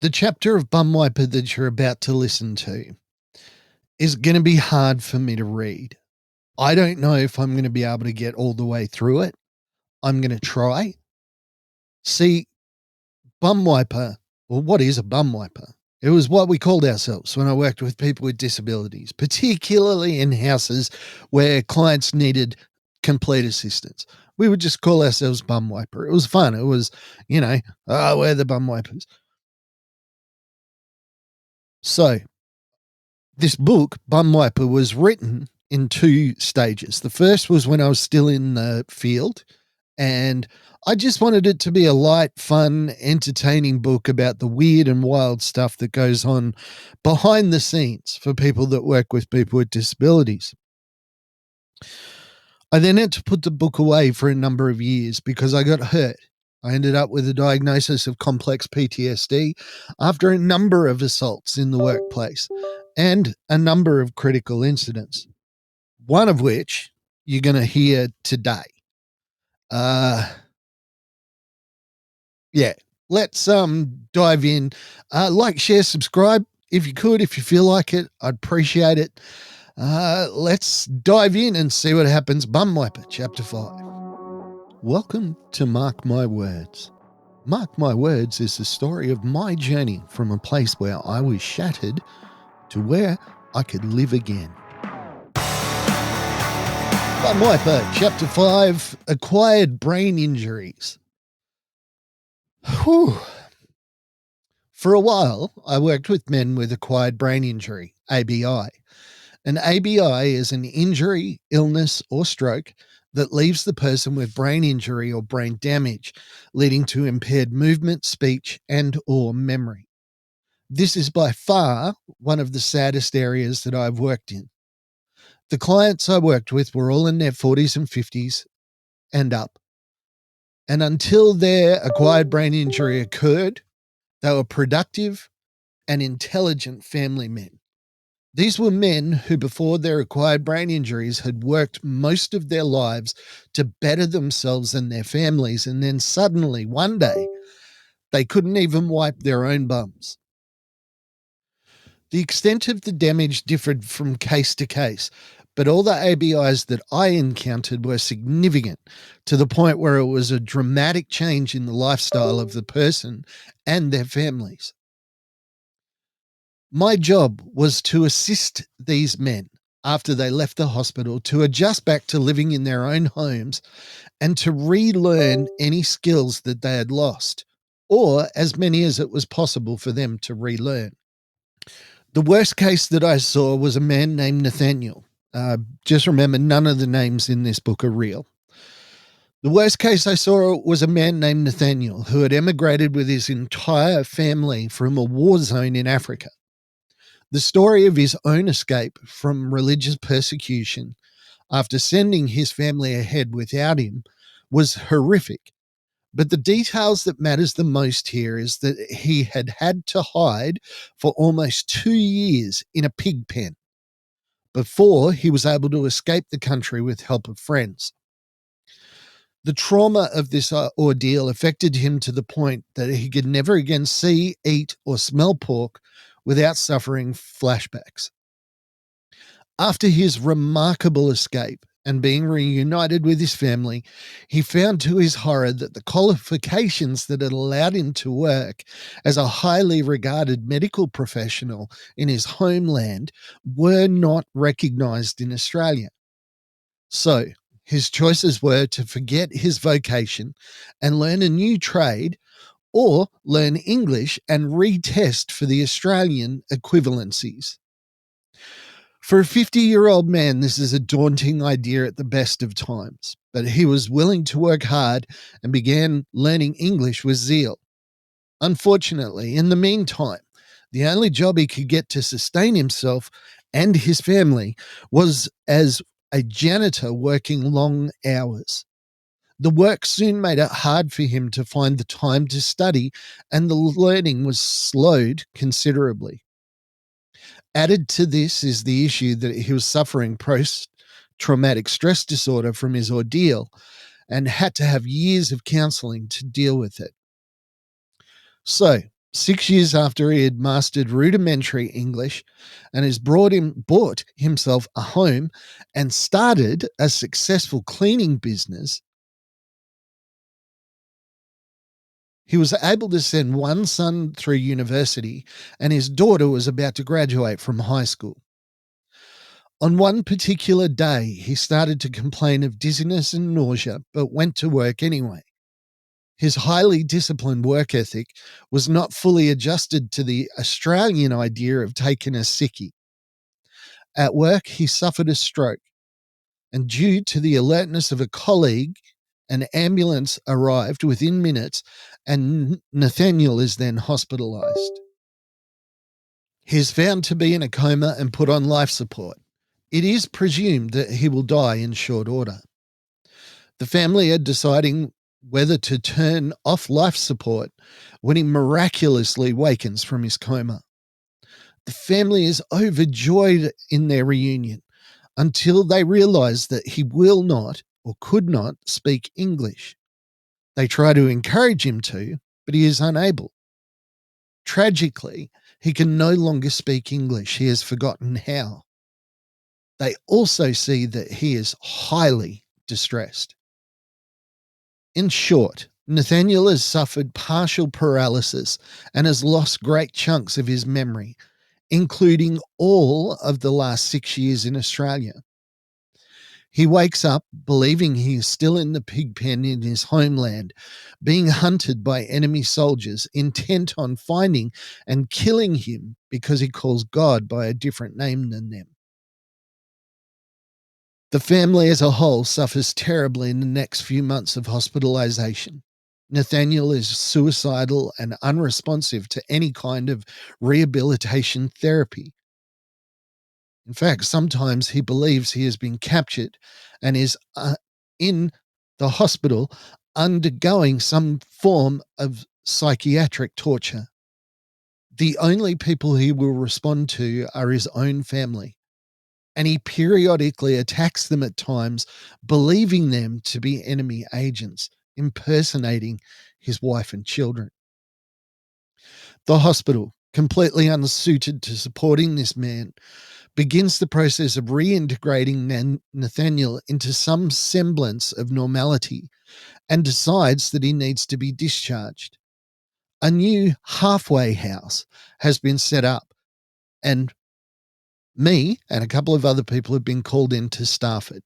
The chapter of BUMWIPER that you're about to listen to is going to be hard for me to read. I don't know if I'm going to be able to get all the way through it. I'm going to try. See, BUMWIPER, well, what is a BUMWIPER? It was what we called ourselves when I worked with people with disabilities, particularly in houses where clients needed complete assistance. We would just call ourselves BUMWIPER. It was fun. It was, we're the BUMWIPERs. So this book, BUMWIPER, was written in two stages. The first was when I was still in the field, and I just wanted it to be a light, fun, entertaining book about the weird and wild stuff that goes on behind the scenes for people that work with people with disabilities. I then had to put the book away for a number of years because I got hurt. I ended up with a diagnosis of complex PTSD after a number of assaults in the workplace and a number of critical incidents, one of which you're going to hear today. Yeah, let's dive in. Like, share, subscribe if you could, if you feel like it. I'd appreciate it. Let's dive in and see what happens. BUMWIPER, Chapter 5. Welcome to Mark My Words. Mark My Words is the story of my journey from a place where I was shattered to where I could live again. BUMWIPER, Chapter 5, Acquired Brain Injuries. Whew. For a while, I worked with men with acquired brain injury, ABI. An ABI is an injury, illness, or stroke that leaves the person with brain injury or brain damage, leading to impaired movement, speech, and or memory. This is by far one of the saddest areas that I've worked in. The clients I worked with were all in their 40s and 50s and up. And until their acquired brain injury occurred, they were productive and intelligent family men. These were men who, before their acquired brain injuries, had worked most of their lives to better themselves and their families, and then suddenly, one day, they couldn't even wipe their own bums. The extent of the damage differed from case to case, but all the ABIs that I encountered were significant to the point where it was a dramatic change in the lifestyle of the person and their families. My job was to assist these men after they left the hospital to adjust back to living in their own homes and to relearn any skills that they had lost, or as many as it was possible for them to relearn. The worst case that I saw was a man named Nathaniel. Just remember, none of the names in this book are real. The worst case I saw was a man named Nathaniel who had emigrated with his entire family from a war zone in Africa. The story of his own escape from religious persecution after sending his family ahead without him was horrific. But the details that matters the most here is that he had to hide for almost 2 years in a pig pen before he was able to escape the country with help of friends. The trauma of this ordeal affected him to the point that he could never again see, eat, or smell pork without suffering flashbacks. After his remarkable escape and being reunited with his family, he found to his horror that the qualifications that had allowed him to work as a highly regarded medical professional in his homeland were not recognized in Australia. So his choices were to forget his vocation and learn a new trade, or learn English and retest for the Australian equivalencies. For a 50-year-old man, this is a daunting idea at the best of times, but he was willing to work hard and began learning English with zeal. Unfortunately, in the meantime, the only job he could get to sustain himself and his family was as a janitor working long hours. The work soon made it hard for him to find the time to study, and the learning was slowed considerably. Added to this is the issue that he was suffering post-traumatic stress disorder from his ordeal and had to have years of counseling to deal with it. So 6 years after he had mastered rudimentary English and has bought himself a home and started a successful cleaning business, he was able to send one son through university, and his daughter was about to graduate from high school. On one particular day, he started to complain of dizziness and nausea, but went to work anyway. His highly disciplined work ethic was not fully adjusted to the Australian idea of taking a sickie. At work, he suffered a stroke, and due to the alertness of a colleague, an ambulance arrived within minutes, and Nathaniel is then hospitalized. He is found to be in a coma and put on life support. It is presumed that he will die in short order. The family are deciding whether to turn off life support when he miraculously wakens from his coma. The family is overjoyed in their reunion until they realize that he will not or could not speak English. They try to encourage him to, but he is unable. Tragically, he can no longer speak English. He has forgotten how. They also see that he is highly distressed. In short, Nathaniel has suffered partial paralysis and has lost great chunks of his memory, including all of the last 6 years in Australia. He wakes up believing he is still in the pig pen in his homeland, being hunted by enemy soldiers intent on finding and killing him because he calls God by a different name than them. The family as a whole suffers terribly in the next few months of hospitalization. Nathaniel is suicidal and unresponsive to any kind of rehabilitation therapy. In fact, sometimes he believes he has been captured and is in the hospital undergoing some form of psychiatric torture. The only people he will respond to are his own family, and he periodically attacks them at times, believing them to be enemy agents, impersonating his wife and children. The hospital, completely unsuited to supporting this man, begins the process of reintegrating Nathaniel into some semblance of normality and decides that he needs to be discharged. A new halfway house has been set up, and me and a couple of other people have been called in to staff it.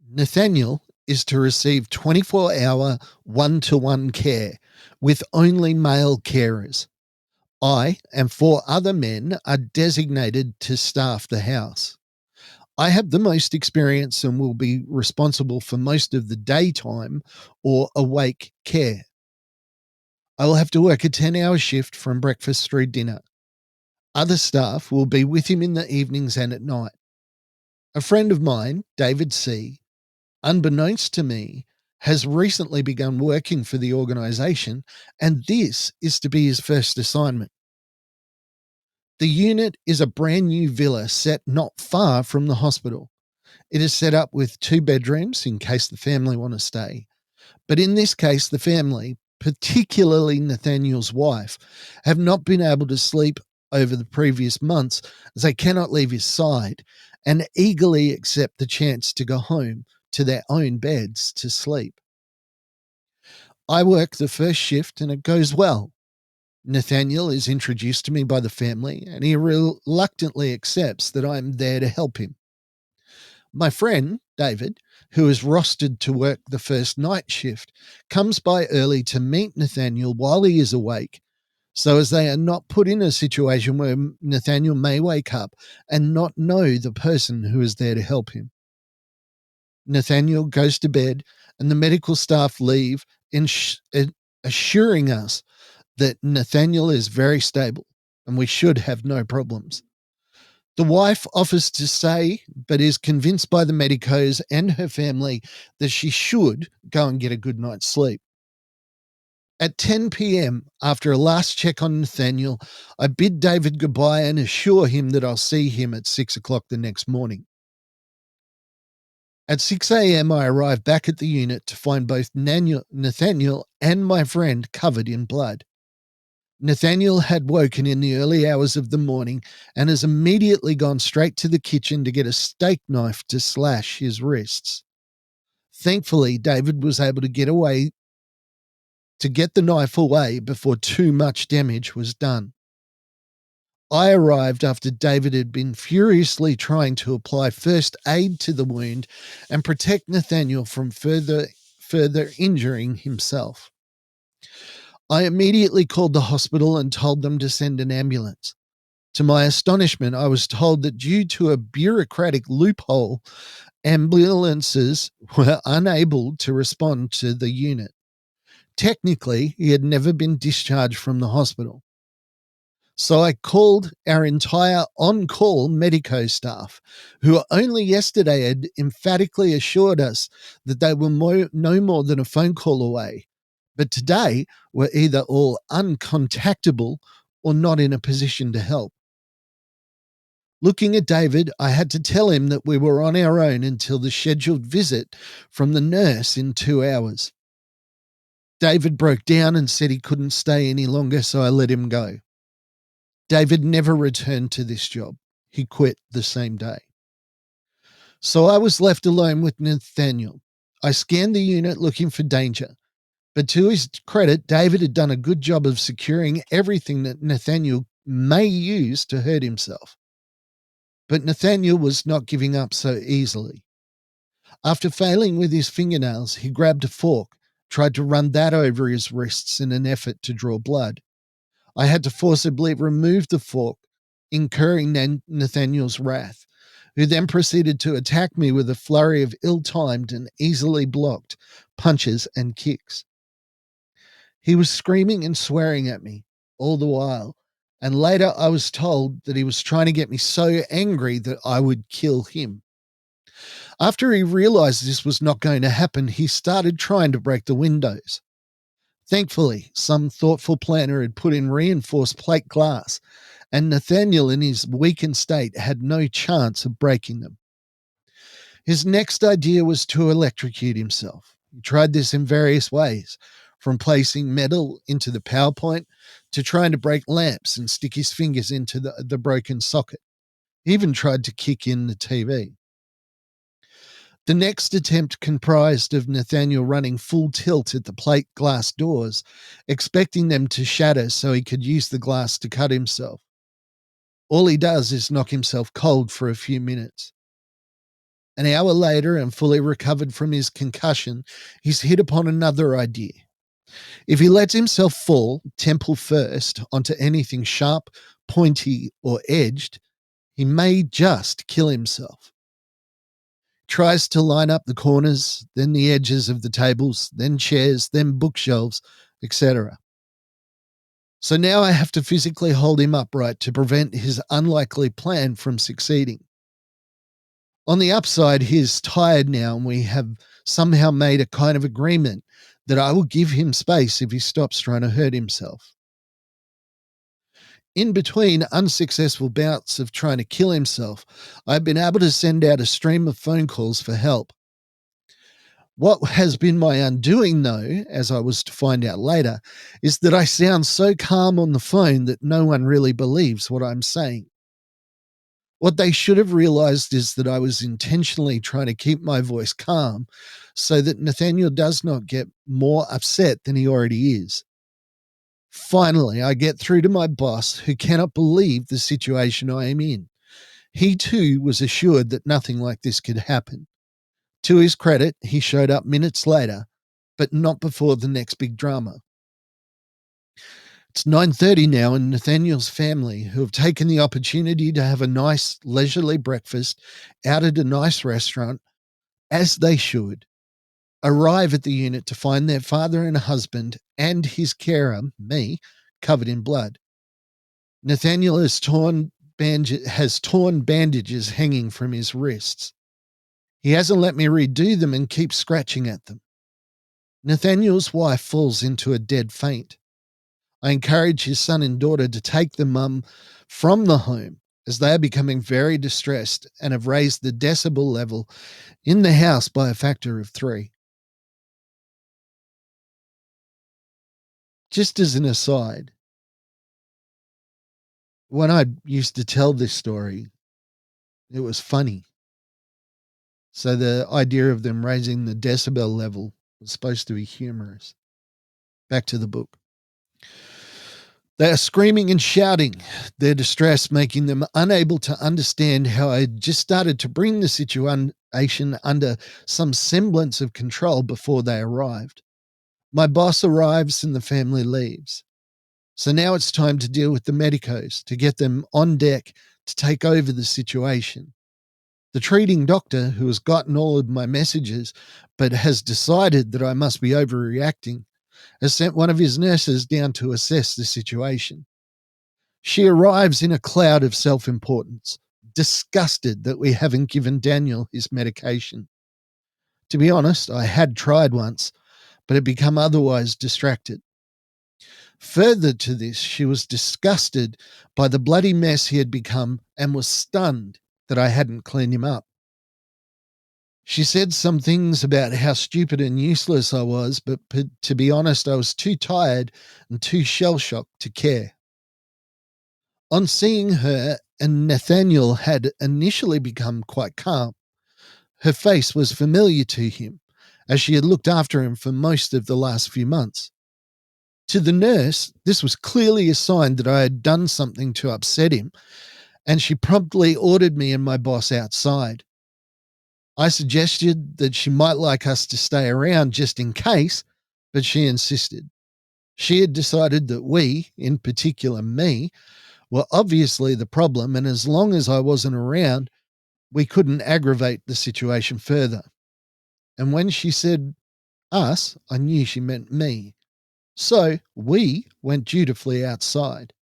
Nathaniel is to receive 24-hour one-to-one care with only male carers. I and 4 other men are designated to staff the house. I have the most experience and will be responsible for most of the daytime or awake care. I will have to work a 10-hour shift from breakfast through dinner. Other staff will be with him in the evenings and at night. A friend of mine, David C., unbeknownst to me, has recently begun working for the organisation, and this is to be his first assignment. The unit is a brand new villa set not far from the hospital. It is set up with 2 bedrooms in case the family want to stay. But in this case, the family, particularly Nathaniel's wife, have not been able to sleep over the previous months as they cannot leave his side and eagerly accept the chance to go home to their own beds to sleep. I work the first shift and it goes well. Nathaniel is introduced to me by the family and he reluctantly accepts that I am there to help him. My friend, David, who is rostered to work the first night shift, comes by early to meet Nathaniel while he is awake, so as they are not put in a situation where Nathaniel may wake up and not know the person who is there to help him. Nathaniel goes to bed and the medical staff leave, assuring us that Nathaniel is very stable and we should have no problems. The wife offers to stay, but is convinced by the medicos and her family that she should go and get a good night's sleep. At 10 p.m., after a last check on Nathaniel, I bid David goodbye and assure him that I'll see him at 6 o'clock the next morning. At 6 a.m., I arrive back at the unit to find both Nathaniel and my friend covered in blood. Nathaniel had woken in the early hours of the morning and has immediately gone straight to the kitchen to get a steak knife to slash his wrists. Thankfully, David was able to get the knife away before too much damage was done. I arrived after David had been furiously trying to apply first aid to the wound and protect Nathaniel from further injuring himself. I immediately called the hospital and told them to send an ambulance. To my astonishment, I was told that due to a bureaucratic loophole, ambulances were unable to respond to the unit. Technically, he had never been discharged from the hospital. So I called our entire on-call medico staff, who only yesterday had emphatically assured us that they were no more than a phone call away, but today were either all uncontactable or not in a position to help. Looking at David, I had to tell him that we were on our own until the scheduled visit from the nurse in 2 hours. David broke down and said he couldn't stay any longer, so I let him go. David never returned to this job. He quit the same day. So I was left alone with Nathaniel. I scanned the unit looking for danger, but to his credit, David had done a good job of securing everything that Nathaniel may use to hurt himself. But Nathaniel was not giving up so easily. After failing with his fingernails, he grabbed a fork, tried to run that over his wrists in an effort to draw blood. I had to forcibly remove the fork, incurring Nathaniel's wrath, who then proceeded to attack me with a flurry of ill-timed and easily blocked punches and kicks. He was screaming and swearing at me all the while, and later I was told that he was trying to get me so angry that I would kill him. After he realized this was not going to happen, he started trying to break the windows. Thankfully, some thoughtful planner had put in reinforced plate glass, and Nathaniel, in his weakened state, had no chance of breaking them. His next idea was to electrocute himself. He tried this in various ways, from placing metal into the power point to trying to break lamps and stick his fingers into the broken socket. He even tried to kick in the TV. The next attempt comprised of Nathaniel running full tilt at the plate glass doors, expecting them to shatter so he could use the glass to cut himself. All he does is knock himself cold for a few minutes. An hour later, and fully recovered from his concussion, he's hit upon another idea. If he lets himself fall, temple first, onto anything sharp, pointy, or edged, he may just kill himself. Tries to line up the corners, then the edges of the tables, then chairs, then bookshelves, etc. So now I have to physically hold him upright to prevent his unlikely plan from succeeding. On the upside, he's tired now, and we have somehow made a kind of agreement that I will give him space if he stops trying to hurt himself. In between unsuccessful bouts of trying to kill himself, I've been able to send out a stream of phone calls for help. What has been my undoing, though, as I was to find out later, is that I sound so calm on the phone that no one really believes what I'm saying. What they should have realized is that I was intentionally trying to keep my voice calm so that Nathaniel does not get more upset than he already is. Finally, I get through to my boss, who cannot believe the situation I am in. He too was assured that nothing like this could happen. To his credit, he showed up minutes later, but not before the next big drama. It's 9:30 now, and Nathaniel's family, who have taken the opportunity to have a nice leisurely breakfast out at a nice restaurant, as they should, arrive at the unit to find their father and husband and his carer, me, covered in blood. Nathaniel has torn bandages hanging from his wrists. He hasn't let me redo them and keeps scratching at them. Nathaniel's wife falls into a dead faint. I encourage his son and daughter to take the mum from the home, as they are becoming very distressed and have raised the decibel level in the house by a factor of 3. Just as an aside, when I used to tell this story, it was funny. So the idea of them raising the decibel level was supposed to be humorous. Back to the book. They are screaming and shouting, their distress making them unable to understand how I had just started to bring the situation under some semblance of control before they arrived. My boss arrives and the family leaves. So now it's time to deal with the medicos, to get them on deck to take over the situation. The treating doctor, who has gotten all of my messages but has decided that I must be overreacting, has sent one of his nurses down to assess the situation. She arrives in a cloud of self importance, disgusted that we haven't given Daniel his medication. To be honest, I had tried once, but had become otherwise distracted. Further to this, she was disgusted by the bloody mess he had become and was stunned that I hadn't cleaned him up. She said some things about how stupid and useless I was, but to be honest, I was too tired and too shell shocked to care. On seeing her, and Nathaniel had initially become quite calm. Her face was familiar to him, as she had looked after him for most of the last few months. To the nurse, this was clearly a sign that I had done something to upset him, and she promptly ordered me and my boss outside. I suggested that she might like us to stay around just in case, but she insisted. She had decided that we, in particular me, were obviously the problem, and as long as I wasn't around, we couldn't aggravate the situation further. And when she said us, I knew she meant me. So we went dutifully outside.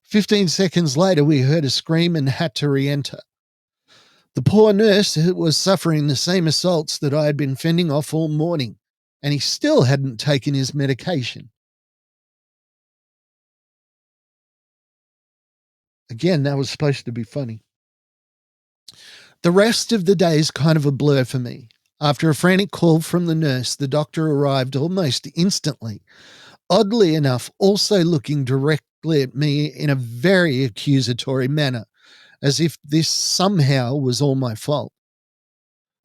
15 seconds later, we heard a scream and had to re enter. The poor nurse was suffering the same assaults that I had been fending off all morning, and he still hadn't taken his medication. Again, that was supposed to be funny. The rest of the day is kind of a blur for me. After a frantic call from the nurse, the doctor arrived almost instantly. Oddly enough, also looking directly at me in a very accusatory manner, as if this somehow was all my fault.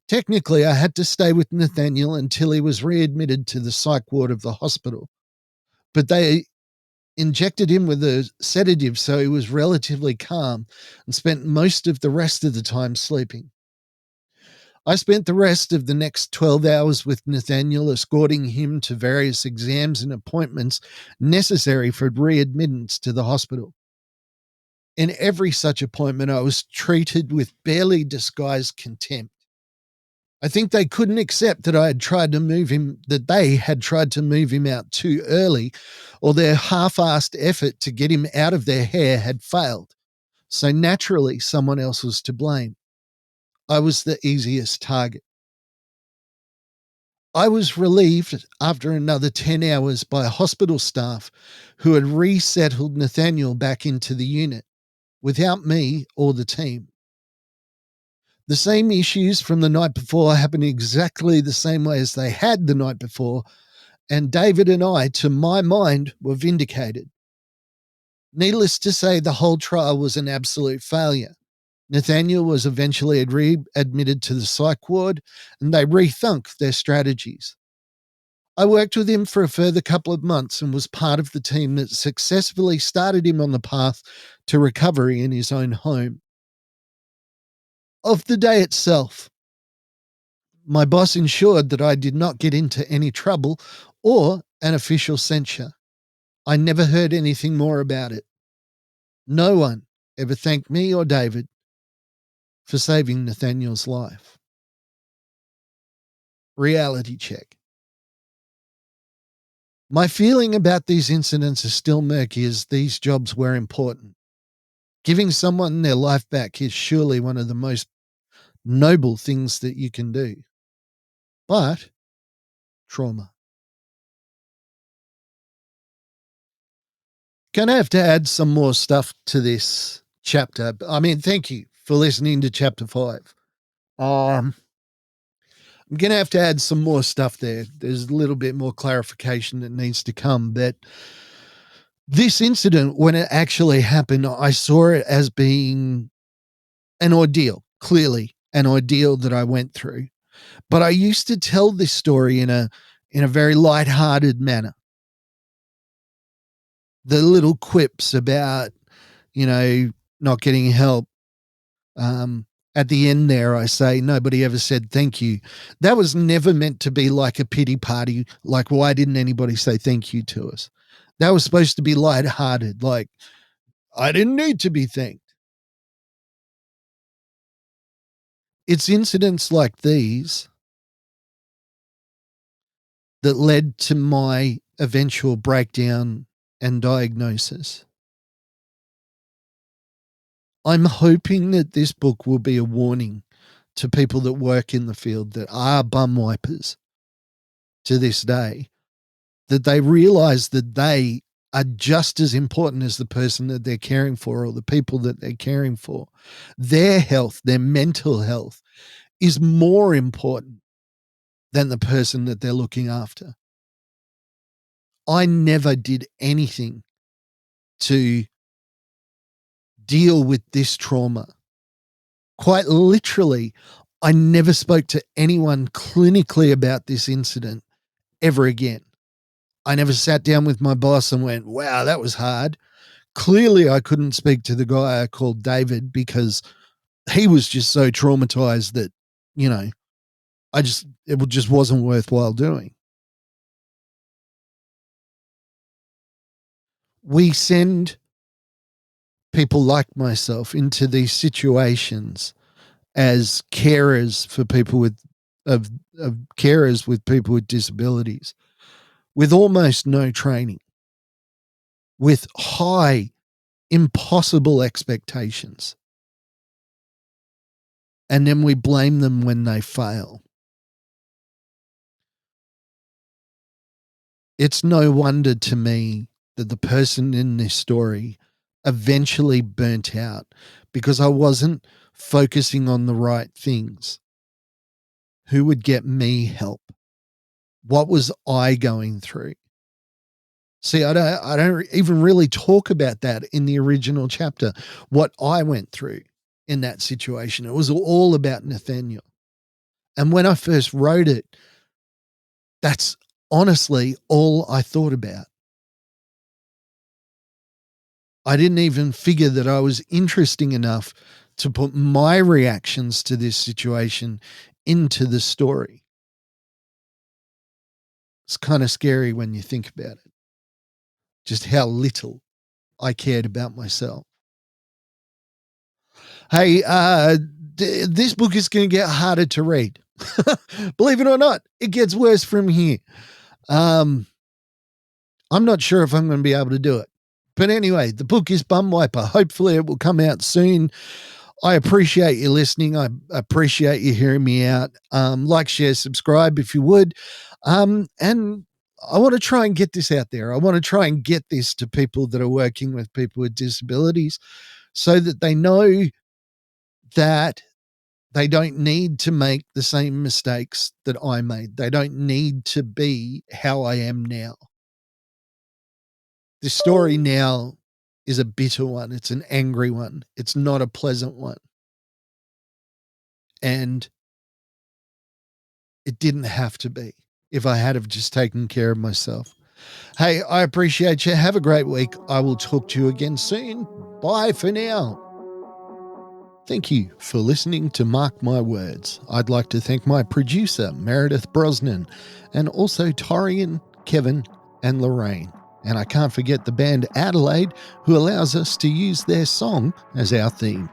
Technically, I had to stay with Nathaniel until he was readmitted to the psych ward of the hospital, but they injected him with a sedative so he was relatively calm and spent most of the rest of the time sleeping. I spent the rest of the next 12 hours with Nathaniel, escorting him to various exams and appointments necessary for readmittance to the hospital. In every such appointment, I was treated with barely disguised contempt. I think they couldn't accept that they had tried to move him out too early, or their half-assed effort to get him out of their hair had failed. So naturally, someone else was to blame. I was the easiest target. I was relieved after another 10 hours by hospital staff who had resettled Nathaniel back into the unit without me or the team. The same issues from the night before happened exactly the same way as they had the night before, and David and I, to my mind, were vindicated. Needless to say, the whole trial was an absolute failure. Nathaniel was eventually readmitted to the psych ward, and they rethunk their strategies. I worked with him for a further couple of months and was part of the team that successfully started him on the path to recovery in his own home. Of the day itself, my boss ensured that I did not get into any trouble or an official censure. I never heard anything more about it. No one ever thanked me or David for saving Nathaniel's life. Reality check. My feeling about these incidents is still murky, as these jobs were important. Giving someone their life back is surely one of the most noble things that you can do. But trauma. Gonna have to add some more stuff to this chapter. I mean, thank you for listening to chapter 5. I'm gonna have to add some more stuff there. There's a little bit more clarification that needs to come, but This incident, when it actually happened, I saw it as being an ordeal, clearly an ordeal that I went through. But I used to tell this story in a very light-hearted manner. The little quips about, not getting help. At the end there, I say, nobody ever said thank you. That was never meant to be like a pity party. Like, why didn't anybody say thank you to us? That was supposed to be lighthearted. Like, I didn't need to be thanked. It's incidents like these that led to my eventual breakdown and diagnosis. I'm hoping that this book will be a warning to people that work in the field that are bum wipers to this day, that they realize that they are just as important as the person that they're caring for or the people that they're caring for. Their health, their mental health is more important than the person that they're looking after. I never did anything to deal with this trauma. Quite literally, I never spoke to anyone clinically about this incident ever again. I never sat down with my boss and went, wow, that was hard. Clearly, I couldn't speak to the guy I called David because he was just so traumatized that, it just wasn't worthwhile doing. We send people like myself into these situations as carers for people of carers with people with disabilities, with almost no training, with high, impossible expectations. And then we blame them when they fail. It's no wonder to me that the person in this story eventually burnt out because I wasn't focusing on the right things. Who would get me help? What was I going through? See, I don't even really talk about that in the original chapter, what I went through in that situation. It was all about Nathaniel. And when I first wrote it, that's honestly all I thought about. I didn't even figure that I was interesting enough to put my reactions to this situation into the story. It's kind of scary when you think about it, just how little I cared about myself. Hey, this book is going to get harder to read. Believe it or not, it gets worse from here. I'm not sure if I'm going to be able to do it. But anyway, the book is BUMWIPER. Hopefully it will come out soon. I appreciate you listening. I appreciate you hearing me out. Like, share, subscribe if you would. And I want to try and get this out there. I want to try and get this to people that are working with people with disabilities so that they know that they don't need to make the same mistakes that I made. They don't need to be how I am now. This story now is a bitter one. It's an angry one. It's not a pleasant one. And it didn't have to be if I had have just taken care of myself. Hey, I appreciate you. Have a great week. I will talk to you again soon. Bye for now. Thank you for listening to Mark My Words. I'd like to thank my producer, Meredith Brosnan, and also Torian, Kevin, and Lorraine. And I can't forget the band Adelaide, who allows us to use their song as our theme.